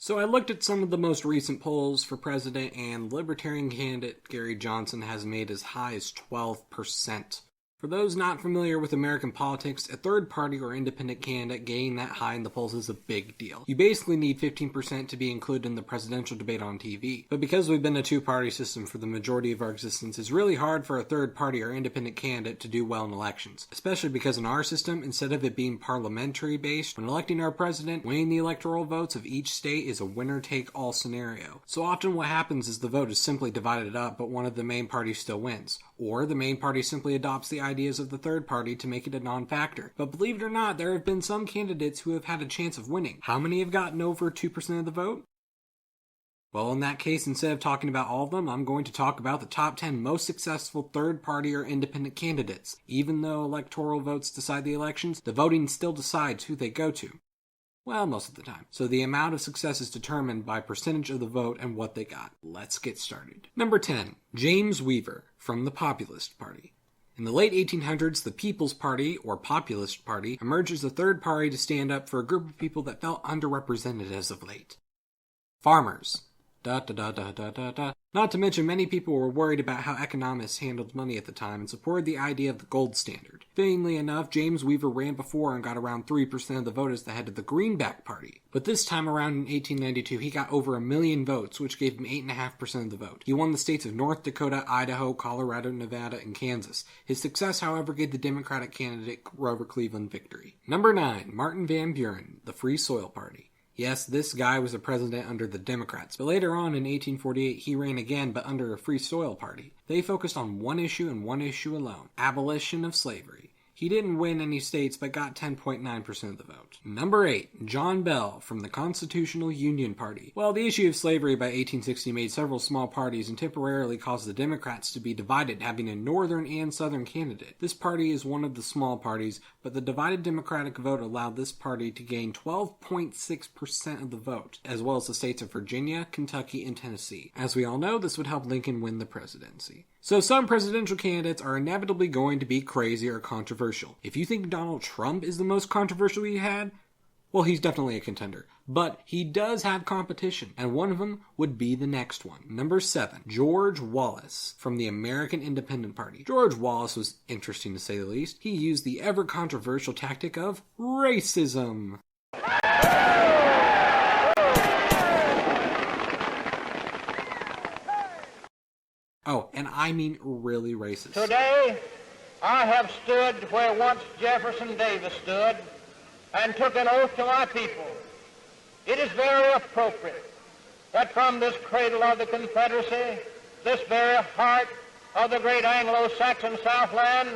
So I looked at some of the most recent polls for president, and Libertarian candidate Gary Johnson has made as high as 12%. For those not familiar with American politics, a third party or independent candidate gaining that high in the polls is a big deal. You basically need 15% to be included in the presidential debate on TV. But because we've been a two-party system for the majority of our existence, it's really hard for a third party or independent candidate to do well in elections. Especially because in our system, instead of it being parliamentary based, when electing our president, winning the electoral votes of each state is a winner-take-all scenario. So often what happens is the vote is simply divided up, but one of the main parties still wins. Or the main party simply adopts the ideas of the third party to make it a non-factor. But believe it or not, there have been some candidates who have had a chance of winning. How many have gotten over 2% of the vote? Well, in that case, instead of talking about all of them, I'm going to talk about the top 10 most successful third-party or independent candidates. Even though electoral votes decide the elections, the voting still decides who they go to. Well, most of the time. So the amount of success is determined by percentage of the vote and what they got. Let's get started. Number 10, James Weaver from the Populist Party. In the late 1800s, the People's Party, or Populist Party, emerged as a third party to stand up for a group of people that felt underrepresented as of late. Farmers. Not to mention, many people were worried about how economists handled money at the time and supported the idea of the gold standard. Fittingly enough, James Weaver ran before and got around 3% of the vote as the head of the Greenback Party. But this time around in 1892, he got over 1 million votes, which gave him 8.5% of the vote. He won the states of North Dakota, Idaho, Colorado, Nevada, and Kansas. His success, however, gave the Democratic candidate Grover Cleveland victory. Number 9, Martin Van Buren, the Free Soil Party. Yes, this guy was a president under the Democrats, but later on in 1848 he ran again but under a Free Soil Party. They focused on one issue and one issue alone, abolition of slavery. He didn't win any states but got 10.9% of the vote. Number 8, John Bell from the Constitutional Union Party. Well, the issue of slavery by 1860 made several small parties and temporarily caused the Democrats to be divided, having a northern and southern candidate. This party is one of the small parties, but the divided Democratic vote allowed this party to gain 12.6% of the vote, as well as the states of Virginia, Kentucky, and Tennessee. As we all know, this would help Lincoln win the presidency. So some presidential candidates are inevitably going to be crazy or controversial. If you think Donald Trump is the most controversial we had, well, he's definitely a contender. But he does have competition, and one of them would be the next one. Number 7, George Wallace from the American Independent Party. George Wallace was interesting to say the least. He used the ever-controversial tactic of racism. Oh, and I mean really racist. Today, I have stood where once Jefferson Davis stood and took an oath to my people. It is very appropriate that from this cradle of the Confederacy, this very heart of the great Anglo-Saxon Southland,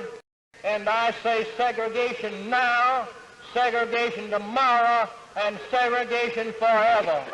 and I say segregation now, segregation tomorrow, and segregation forever.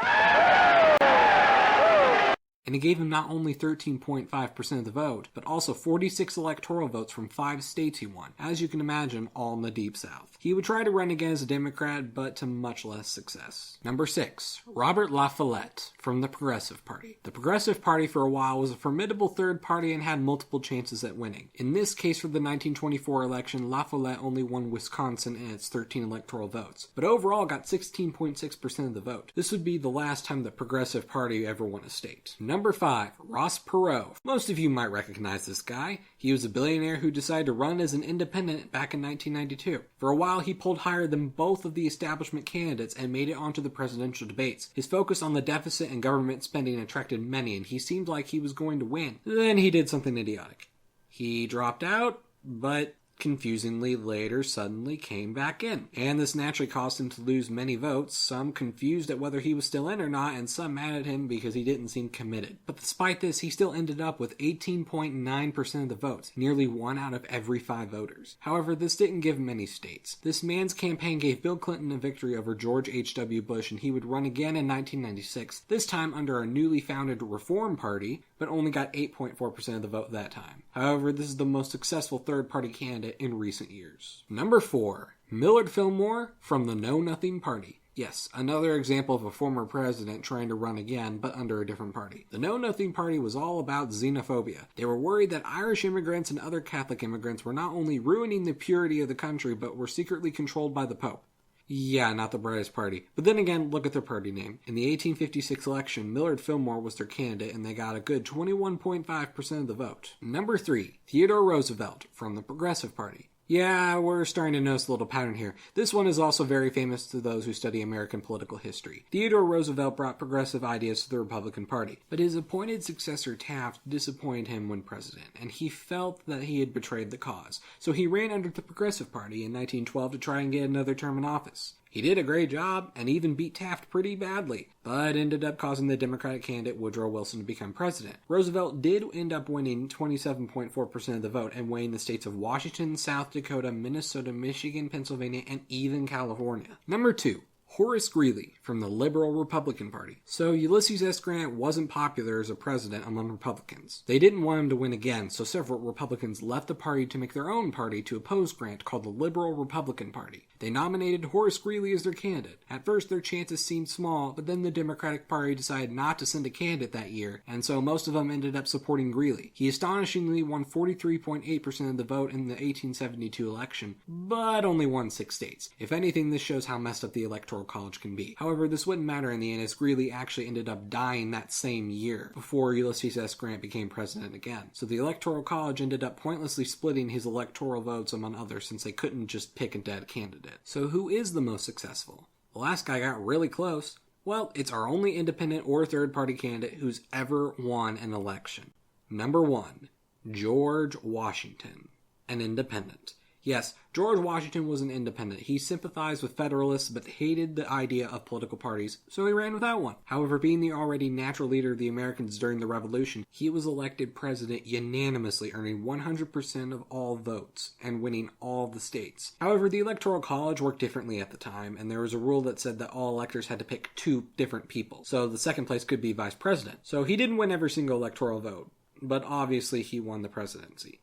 And it gave him not only 13.5% of the vote, but also 46 electoral votes from 5 states he won. As you can imagine, all in the Deep South. He would try to run again as a Democrat, but to much less success. Number 6, Robert La Follette from the Progressive Party. The Progressive Party for a while was a formidable third party and had multiple chances at winning. In this case for the 1924 election, La Follette only won Wisconsin and its 13 electoral votes, but overall got 16.6% of the vote. This would be the last time the Progressive Party ever won a state. Number 5, Ross Perot. Most of you might recognize this guy. He was a billionaire who decided to run as an independent back in 1992. For a while, he pulled higher than both of the establishment candidates and made it onto the presidential debates. His focus on the deficit and government spending attracted many, and he seemed like he was going to win. Then he did something idiotic. He dropped out, but confusingly later suddenly came back in. And this naturally caused him to lose many votes, some confused at whether he was still in or not, and some mad at him because he didn't seem committed. But despite this, he still ended up with 18.9% of the votes, nearly 1 out of every 5 voters. However, this didn't give him any states. This man's campaign gave Bill Clinton a victory over George H.W. Bush, and he would run again in 1996, this time under a newly founded Reform Party, but only got 8.4% of the vote that time. However, this is the most successful third-party candidate in recent years. Number 4, Millard Fillmore from the Know Nothing Party. Yes, another example of a former president trying to run again, but under a different party. The Know Nothing Party was all about xenophobia. They were worried that Irish immigrants and other Catholic immigrants were not only ruining the purity of the country, but were secretly controlled by the Pope. Yeah, not the brightest party. But then again, look at their party name. In the 1856 election, Millard Fillmore was their candidate, and they got a good 21.5% of the vote. Number 3, Theodore Roosevelt, from the Progressive Party. Yeah, we're starting to notice a little pattern here. This one is also very famous to those who study American political history. Theodore Roosevelt brought progressive ideas to the Republican Party, but his appointed successor Taft disappointed him when president, and he felt that he had betrayed the cause. So he ran under the Progressive Party in 1912 to try and get another term in office. He did a great job and even beat Taft pretty badly, but ended up causing the Democratic candidate Woodrow Wilson to become president. Roosevelt did end up winning 27.4% of the vote and winning the states of Washington, South Dakota, Minnesota, Michigan, Pennsylvania, and even California. Number 2. Horace Greeley from the Liberal Republican Party. So Ulysses S. Grant wasn't popular as a president among Republicans. They didn't want him to win again, so several Republicans left the party to make their own party to oppose Grant called the Liberal Republican Party. They nominated Horace Greeley as their candidate. At first their chances seemed small, but then the Democratic Party decided not to send a candidate that year, and so most of them ended up supporting Greeley. He astonishingly won 43.8% of the vote in the 1872 election, but only won 6 states. If anything, this shows how messed up the Electoral College can be. However, this wouldn't matter in the end, as Greeley actually ended up dying that same year before Ulysses S. Grant became president again. So the Electoral College ended up pointlessly splitting his electoral votes among others since they couldn't just pick a dead candidate. So who is the most successful? The last guy got really close. Well, it's our only independent or third-party candidate who's ever won an election. Number 1, George Washington, an independent. Yes, George Washington was an independent. He sympathized with Federalists but hated the idea of political parties, so he ran without one. However, being the already natural leader of the Americans during the Revolution, he was elected president unanimously, earning 100% of all votes and winning all the states. However, the Electoral College worked differently at the time, and there was a rule that said that all electors had to pick 2 different people, so the second place could be vice president. So he didn't win every single electoral vote, but obviously he won the presidency.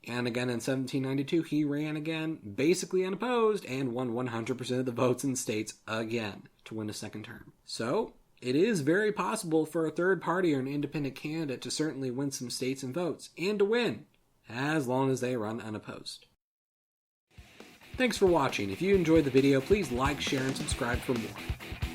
And again in 1792, he ran again, basically unopposed, and won 100% of the votes in states again to win a second term. So, it is very possible for a third party or an independent candidate to certainly win some states and votes, and to win, as long as they run unopposed. Thanks for watching. If you enjoyed the video, please like, share, and subscribe for more.